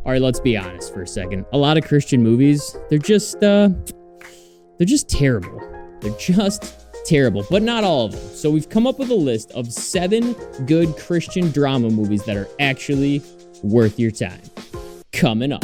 All right, let's be honest for a second. A lot of Christian movies, they're just terrible. They're just terrible, but not all of them. So we've come up with a list of 7 good Christian drama movies that are actually worth your time. Coming up.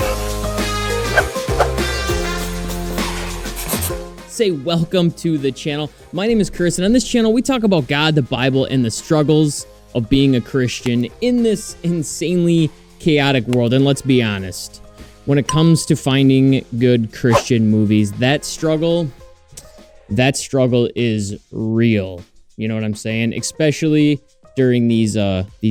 Say welcome to the channel. My name is Chris, and on this channel, we talk about God, the Bible, and the struggles of being a Christian in this insanely chaotic world. And let's be honest, when it comes to finding good Christian movies, that struggle is real. You know what I'm saying? Especially during these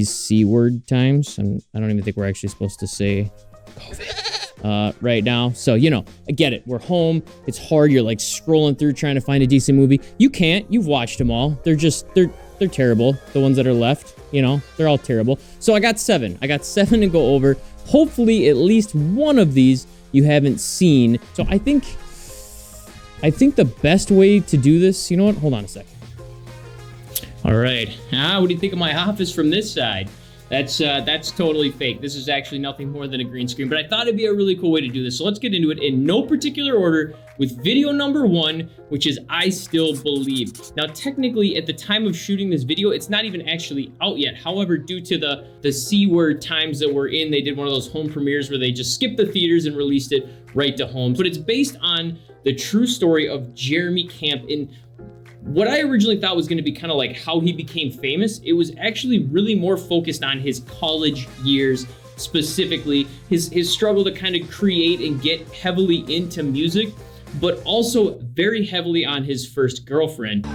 C-word times. And I don't even think we're actually supposed to say COVID right now. So, you know, I get it. We're home. It's hard. You're like scrolling through trying to find a decent movie. You can't. You've watched them all. They're terrible. The ones that are left, you know, they're all terrible. So I got 7. I got 7 to go over. Hopefully at least one of these you haven't seen. So I think the best way to do this, you know what? Hold on a second. All right. What do you think of my office from this side? That's totally fake. This is actually nothing more than a green screen, but I thought it'd be a really cool way to do this. So let's get into it in no particular order with video number 1, which is I Still Believe. Now, technically, at the time of shooting this video, it's not even actually out yet. However, due to the C-word times that we're in, they did one of those home premieres where they just skipped the theaters and released it right to home. But it's based on the true story of Jeremy Camp. In what I originally thought was going to be kind of like how he became famous, it was actually really more focused on his college years, specifically his struggle to kind of create and get heavily into music, but also very heavily on his first girlfriend.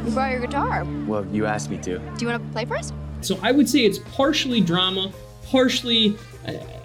You brought your guitar. Well, you asked me to. Do you want to play for us? So I would say it's partially drama, partially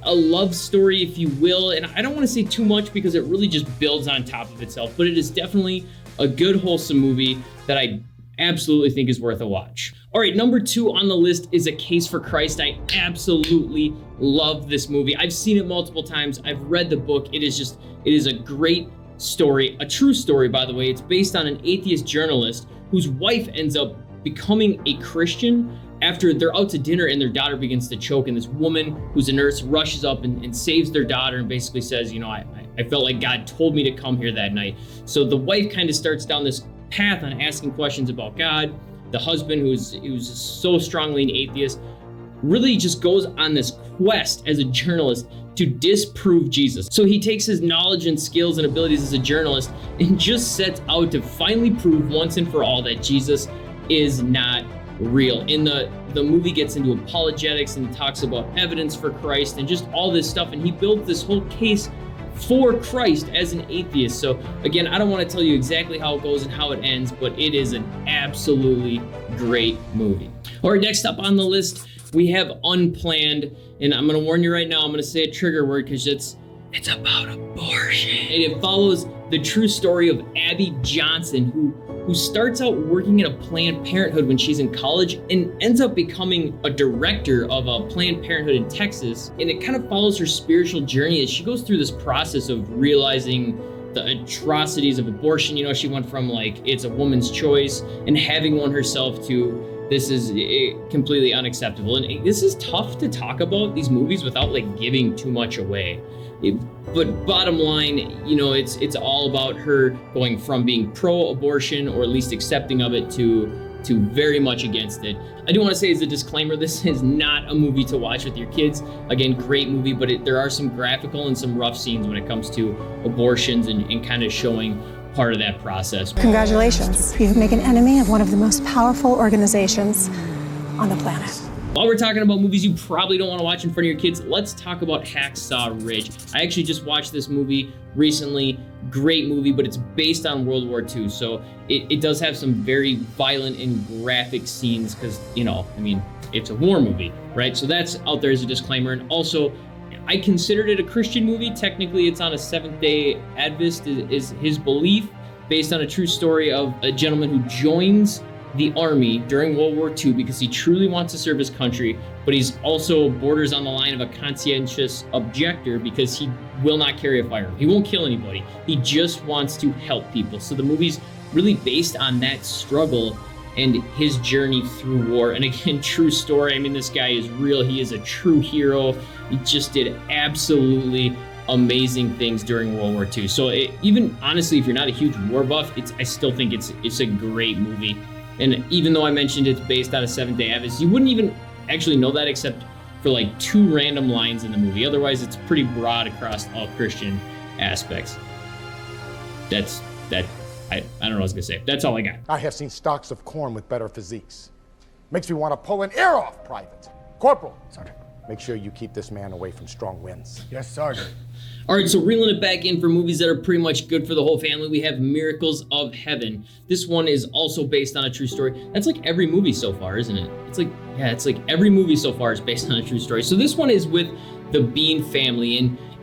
a love story, if you will. And I don't want to say too much because it really just builds on top of itself, but it is definitely a good, wholesome movie that I absolutely think is worth a watch. All right, number 2 on the list is A Case for Christ. I absolutely love this movie. I've seen it multiple times. I've read the book. It is a great story, a true story, by the way. It's based on an atheist journalist whose wife ends up becoming a Christian after they're out to dinner and their daughter begins to choke, and this woman who's a nurse rushes up and saves their daughter and basically says, you know, I felt like God told me to come here that night. So the wife kind of starts down this path on asking questions about God. The husband, who's so strongly an atheist, really just goes on this quest as a journalist to disprove Jesus. So he takes his knowledge and skills and abilities as a journalist and just sets out to finally prove once and for all that Jesus is not real. And the movie gets into apologetics and talks about evidence for Christ and just all this stuff. And he builds this whole case for Christ as an atheist. So again, I don't want to tell you exactly how it goes and how it ends, but it is an absolutely great movie. All right, next up on the list, we have Unplanned. And I'm going to warn you right now, I'm going to say a trigger word because it's about abortion. And it follows the true story of Abby Johnson, who starts out working at a Planned Parenthood when she's in college and ends up becoming a director of a Planned Parenthood in Texas. And it kind of follows her spiritual journey as she goes through this process of realizing the atrocities of abortion. You know, she went from like, it's a woman's choice and having one herself to this is completely unacceptable. And this is tough to talk about these movies without like giving too much away. But bottom line, you know, it's all about her going from being pro-abortion or at least accepting of it to very much against it. I do want to say as a disclaimer, this is not a movie to watch with your kids. Again, great movie, but there are some graphical and some rough scenes when it comes to abortions and kind of showing part of that process. Congratulations. You've made an enemy of one of the most powerful organizations on the planet. While we're talking about movies you probably don't want to watch in front of your kids, let's talk about Hacksaw Ridge. I actually just watched this movie recently. Great movie, but it's based on World War II. So it does have some very violent and graphic scenes because, you know, I mean, it's a war movie, right? So that's out there as a disclaimer. And also, I considered it a Christian movie. Technically, it's on a Seventh-day Adventist, is his belief, based on a true story of a gentleman who joins the army during World War II because he truly wants to serve his country, but he's also borders on the line of a conscientious objector because he will not carry a firearm. He won't kill anybody. He just wants to help people. So the movie's really based on that struggle and his journey through war. And again, true story. I mean, this guy is real. He is a true hero. He just did absolutely amazing things during World War II. So even honestly, if you're not a huge war buff, I still think it's a great movie. And even though I mentioned it's based on a Seventh-day Adventist, you wouldn't even actually know that except for like 2 random lines in the movie. Otherwise, it's pretty broad across all Christian aspects. I don't know what I was gonna say. That's all I got. I have seen stalks of corn with better physiques. Makes me want to pull an ear off, Private. Corporal. Sergeant. Make sure you keep this man away from strong winds. Yes, Sergeant. All right, so reeling it back in for movies that are pretty much good for the whole family, we have Miracles of Heaven. This one is also based on a true story. That's like every movie so far, isn't it? It's like every movie so far is based on a true story. So this one is with the Bean family,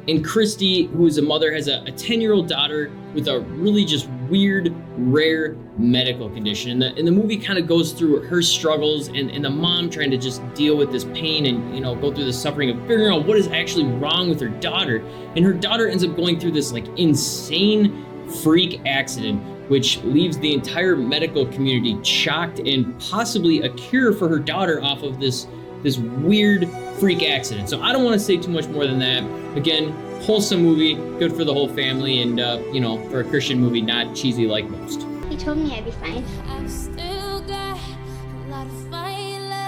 and Christy, who is a mother, has a 10-year-old daughter with a really just weird, rare medical condition. And the movie kind of goes through her struggles and the mom trying to just deal with this pain and, go through the suffering of figuring out what is actually wrong with her daughter. And her daughter ends up going through this like insane freak accident, which leaves the entire medical community shocked and possibly a cure for her daughter off of this weird freak accident. So I don't want to say too much more than that. Again, wholesome movie, good for the whole family, and for a Christian movie, not cheesy like most. He told me I'd be fine.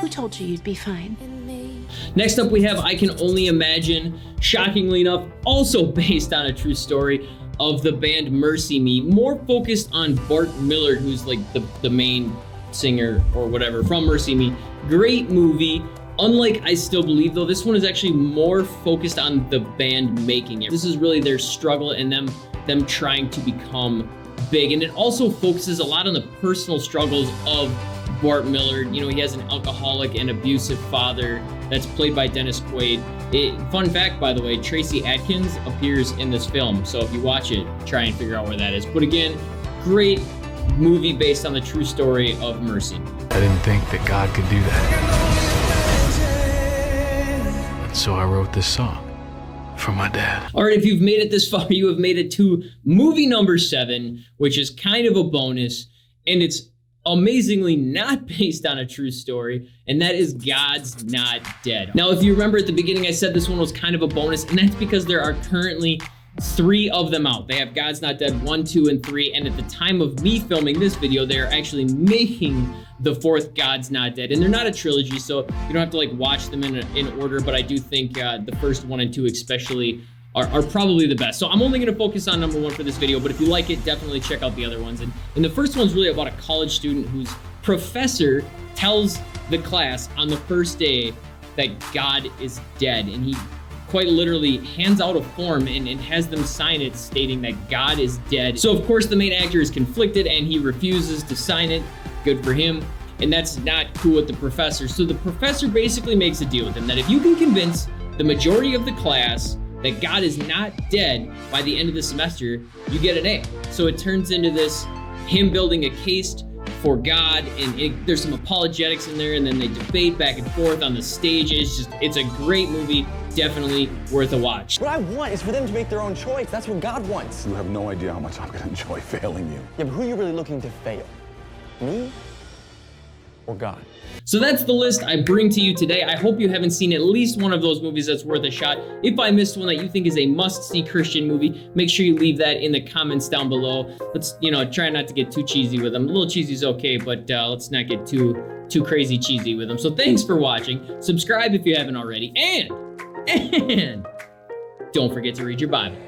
Who told you you'd be fine? Next up, we have I Can Only Imagine, shockingly enough, also based on a true story of the band Mercy Me, more focused on Bart Millard, who's like the main singer or whatever from Mercy Me. Great movie. Unlike I Still Believe, though, this one is actually more focused on the band making it. This is really their struggle and them trying to become big. And it also focuses a lot on the personal struggles of Bart Millard. He has an alcoholic and abusive father that's played by Dennis Quaid. Fun fact, by the way, Tracy Adkins appears in this film. So if you watch it, try and figure out where that is. But again, great movie based on the true story of Mercy. I didn't think that God could do that. So I wrote this song for my dad. All right, if you've made it this far, you have made it to movie number 7, which is kind of a bonus, and it's amazingly not based on a true story, and that is God's Not Dead. Now, if you remember at the beginning, I said this one was kind of a bonus, and that's because there are currently 3 of them out. They have God's Not Dead 1, 2, and 3, and at the time of me filming this video, they're actually making the 4th God's Not Dead, and they're not a trilogy, so you don't have to like watch them in order, but I do think the first 1 and 2 especially are probably the best. So I'm only going to focus on number 1 for this video, but if you like it, definitely check out the other ones. And the first one's really about a college student whose professor tells the class on the first day that God is dead, and he quite literally hands out a form and has them sign it stating that God is dead. So of course the main actor is conflicted and he refuses to sign it. Good for him. And that's not cool with the professor. So the professor basically makes a deal with him that if you can convince the majority of the class that God is not dead by the end of the semester, you get an A. So it turns into this, him building a case for God, and there's some apologetics in there, and then they debate back and forth on the stage. It's a great movie, definitely worth a watch. What I want is for them to make their own choice. That's what God wants. You have no idea how much I'm gonna enjoy failing you. Yeah, but who are you really looking to fail? Me or God? So that's the list I bring to you today. I hope you haven't seen at least one of those movies that's worth a shot. If I missed one that you think is a must-see Christian movie, make sure you leave that in the comments down below. Let's, try not to get too cheesy with them. A little cheesy is okay, but let's not get too crazy cheesy with them. So thanks for watching. Subscribe if you haven't already, and don't forget to read your Bible.